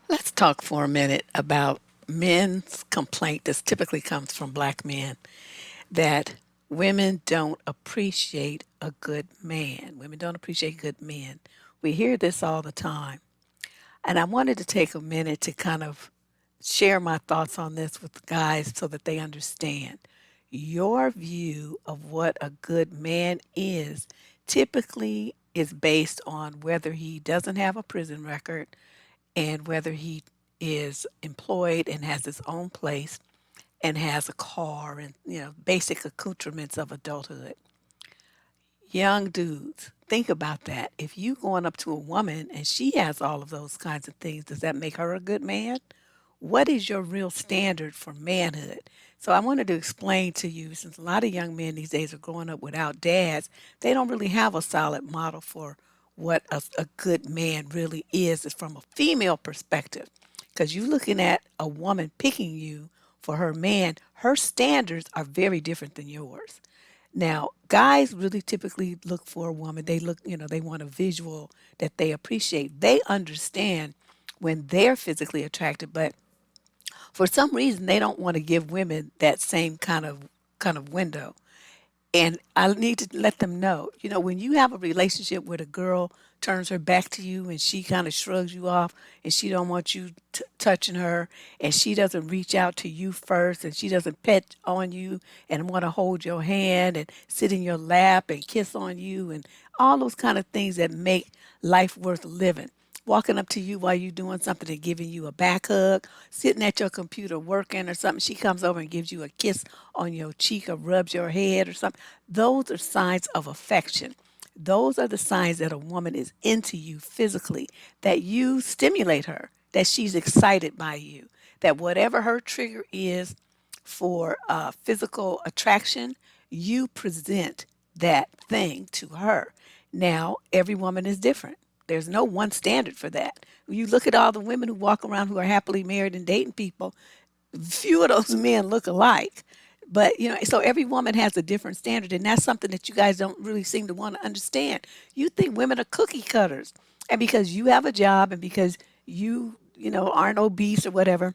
Let's talk for a minute about men's complaint that typically comes from black men that women don't appreciate a good man. Women don't appreciate good men. We hear this all the time. And I wanted to take a minute to kind of share my thoughts on this with the guys so that they understand. Your view of what a good man is typically is based on whether he doesn't have a prison record and whether he is employed and has his own place and has a car and basic accoutrements of adulthood. Young dudes, think about that. If you going up to a woman and she has all of those kinds of things, does that make her a good man? What is your real standard for manhood? So I wanted to explain to you, since a lot of young men these days are growing up without dads, they don't really have a solid model for what a good man really is from a female perspective. Because you're looking at a woman picking you for her man, her standards are very different than yours. Now, guys really typically look for a woman. They look, they want a visual that they appreciate. They understand when they're physically attracted, but for some reason they don't want to give women that same kind of window. And I need to let them know, when you have a relationship where the girl turns her back to you and she kind of shrugs you off and she don't want you touching her and she doesn't reach out to you first and she doesn't pet on you and want to hold your hand and sit in your lap and kiss on you and all those kind of things that make life worth living, walking up to you while you're doing something and giving you a back hug, sitting at your computer working or something. She comes over and gives you a kiss on your cheek or rubs your head or something. Those are signs of affection. Those are the signs that a woman is into you physically, that you stimulate her, that she's excited by you, that whatever her trigger is for physical attraction, you present that thing to her. Now, every woman is different. There's no one standard for that. You look at all the women who walk around who are happily married and dating people, few of those men look alike. But, so every woman has a different standard, and that's something that you guys don't really seem to want to understand. You think women are cookie cutters, and because you have a job and because you aren't obese or whatever,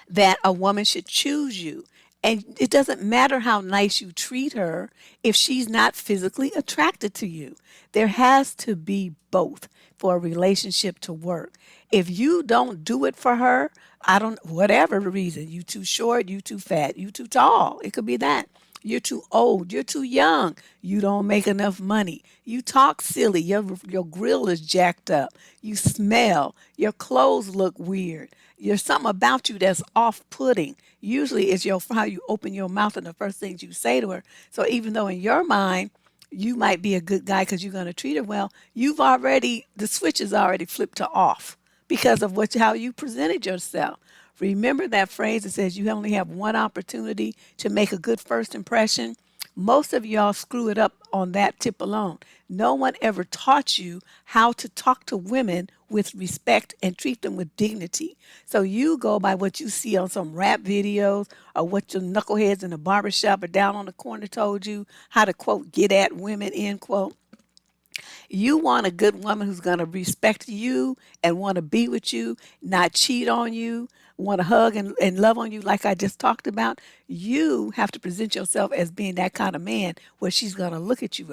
that a woman should choose you. And it doesn't matter how nice you treat her if she's not physically attracted to you. There has to be both for a relationship to work. If you don't do it for her, I don't, whatever the reason, you too short, you too fat, you too tall, it could be that. You're too old. You're too young. You don't make enough money. You talk silly. Your grill is jacked up. You smell. Your clothes look weird. There's something about you that's off-putting. Usually, it's your how you open your mouth and the first things you say to her. So even though in your mind you might be a good guy because you're going to treat her well, the switch is already flipped to off because of how you presented yourself. Remember that phrase that says you only have one opportunity to make a good first impression? Most of y'all screw it up on that tip alone. No one ever taught you how to talk to women with respect and treat them with dignity. So you go by what you see on some rap videos or what your knuckleheads in the barbershop or down on the corner told you how to quote get at women end quote. You want a good woman who's going to respect you and want to be with you, not cheat on you, want to hug and love on you like I just talked about. You have to present yourself as being that kind of man where she's going to look at you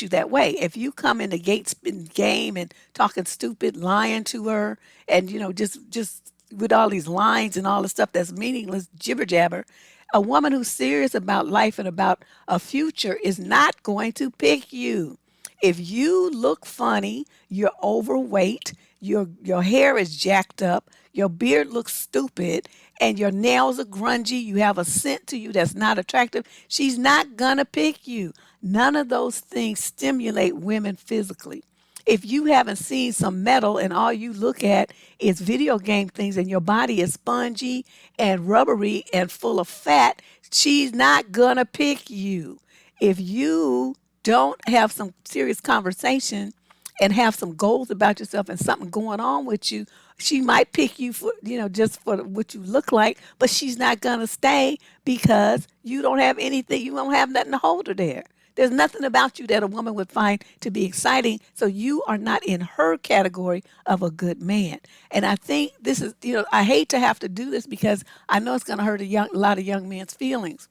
that way. If you come in the gate spitting game and talking stupid, lying to her and just with all these lines and all the stuff that's meaningless jibber jabber, a woman who's serious about life and about a future is not going to pick you. If you look funny, you're overweight, your hair is jacked up, your beard looks stupid, and your nails are grungy, you have a scent to you that's not attractive, she's not gonna pick you. None of those things stimulate women physically. If you haven't seen some metal and all you look at is video game things and your body is spongy and rubbery and full of fat, she's not gonna pick you. If you don't have some serious conversation and have some goals about yourself and something going on with you, she might pick you for, just for what you look like, but she's not going to stay because you don't have anything, you don't have nothing to hold her there. There's nothing about you that a woman would find to be exciting. So you are not in her category of a good man. And I think this is, I hate to have to do this because I know it's going to hurt a lot of young men's feelings.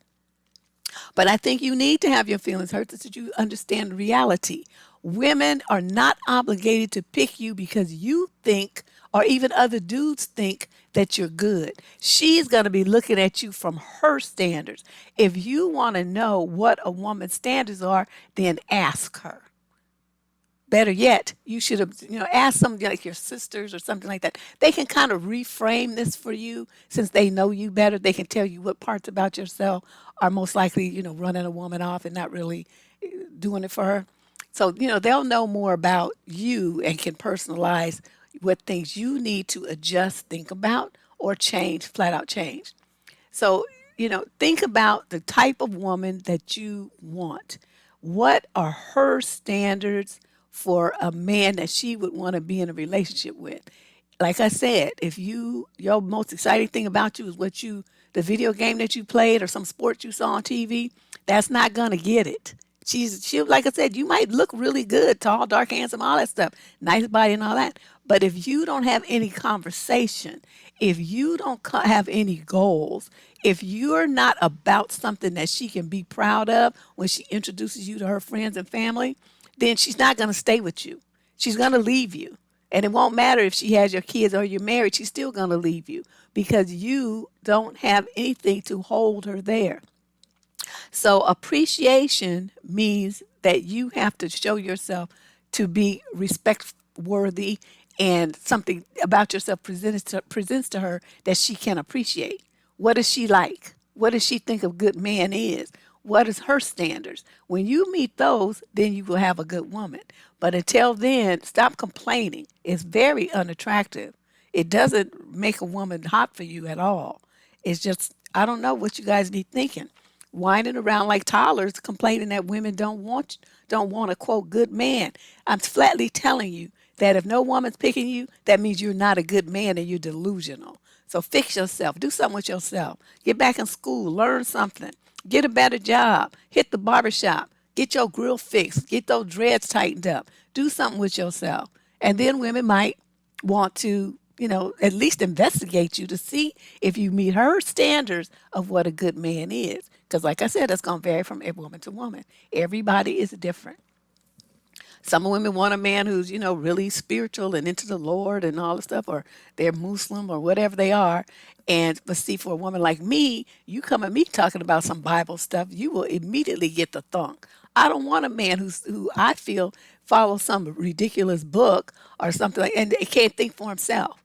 But I think you need to have your feelings hurt so that you understand reality. Women are not obligated to pick you because you think, or even other dudes think, that you're good. She's going to be looking at you from her standards. If you want to know what a woman's standards are, then ask her. Better yet, you should have, asked somebody like your sisters or something like that. They can kind of reframe this for you since they know you better. They can tell you what parts about yourself are most likely, running a woman off and not really doing it for her. So, they'll know more about you and can personalize what things you need to adjust, think about, or change, flat out change. So, think about the type of woman that you want. What are her standards for a man that she would want to be in a relationship with? Like I said, if your most exciting thing about you is the video game that you played or some sport you saw on TV, that's not gonna get it. She like I said, you might look really good, tall, dark, handsome, all that stuff, nice body and all that. But if you don't have any conversation, if you don't have any goals, if you're not about something that she can be proud of when she introduces you to her friends and family, then she's not going to stay with you. She's going to leave you. And it won't matter if she has your kids or you're married, she's still going to leave you because you don't have anything to hold her there. So appreciation means that you have to show yourself to be respect worthy and something about yourself presents to her that she can appreciate. What is she like? What does she think a good man is? What is her standards? When you meet those, then you will have a good woman. But until then, stop complaining. It's very unattractive. It doesn't make a woman hot for you at all. It's just, I don't know what you guys be thinking. Whining around like toddlers, complaining that women don't want a quote good man. I'm flatly telling you that if no woman's picking you, that means you're not a good man and you're delusional. So fix yourself. Do something with yourself. Get back in school. Learn something. Get a better job. Hit the barbershop. Get your grill fixed. Get those dreads tightened up. Do something with yourself. And then women might want to, at least investigate you to see if you meet her standards of what a good man is. Because, like I said, it's going to vary from every woman to woman. Everybody is different. Some women want a man who's, really spiritual and into the Lord and all the stuff, or they're Muslim or whatever they are. But see, for a woman like me, you come at me talking about some Bible stuff, you will immediately get the thunk. I don't want a man who I feel follows some ridiculous book or something like, and can't think for himself.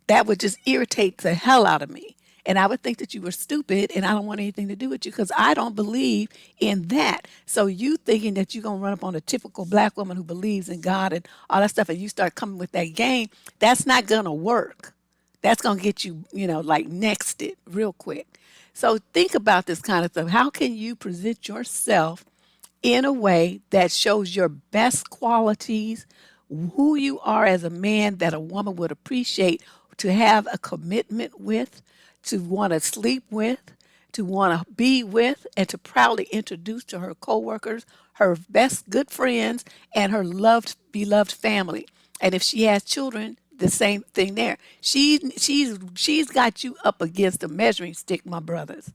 That would just irritate the hell out of me. And I would think that you were stupid and I don't want anything to do with you because I don't believe in that. So you thinking that you're going to run up on a typical black woman who believes in God and all that stuff and you start coming with that game, that's not going to work. That's going to get you, like nexted real quick. So think about this kind of stuff. How can you present yourself in a way that shows your best qualities, who you are as a man that a woman would appreciate to have a commitment with, to want to sleep with, to want to be with, and to proudly introduce to her coworkers, her best good friends, and her loved, beloved family. And if she has children, the same thing there. She's got you up against a measuring stick, my brothers.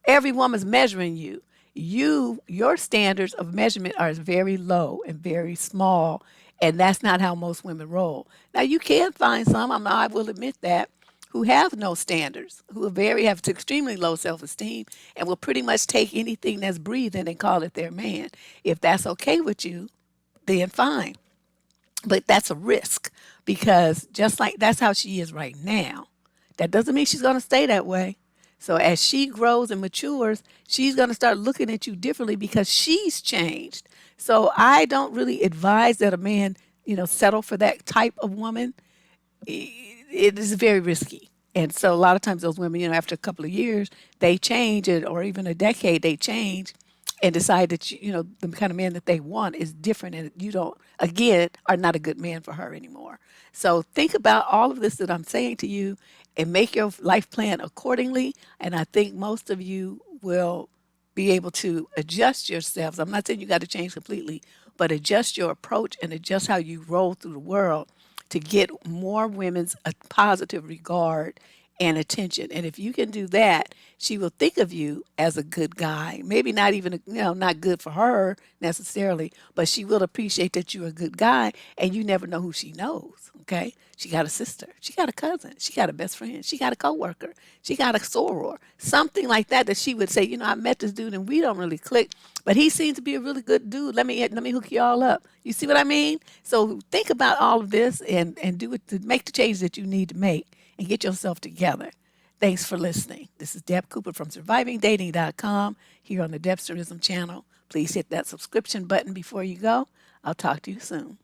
Every woman's measuring you. Your standards of measurement are very low and very small, and that's not how most women roll. Now you can find some, I will admit that, who have no standards, who have extremely low self-esteem and will pretty much take anything that's breathing and call it their man. If that's okay with you, then fine. But that's a risk because just like that's how she is right now. That doesn't mean she's going to stay that way. So as she grows and matures, she's going to start looking at you differently because she's changed. So I don't really advise that a man, settle for that type of woman. It is very risky. And so a lot of times those women, after a couple of years, they change it, or even a decade, they change and decide that, the kind of man that they want is different and you don't, again, are not a good man for her anymore. So think about all of this that I'm saying to you and make your life plan accordingly. And I think most of you will be able to adjust yourselves. I'm not saying you got to change completely, but adjust your approach and adjust how you roll through the world to get more women's positive regard and attention. And if you can do that, she will think of you as a good guy. Maybe not even, not good for her necessarily, but she will appreciate that you're a good guy, and you never know who she knows. Okay? She got a sister, she got a cousin, she got a best friend, she got a coworker, she got a soror, something like that that she would say, I met this dude and we don't really click, but he seems to be a really good dude. Let me hook you all up. You see what I mean? So think about all of this and do it to make the changes that you need to make and get yourself together. Thanks for listening. This is Deb Cooper from survivingdating.com here on the Debsterism channel. Please hit that subscription button before you go. I'll talk to you soon.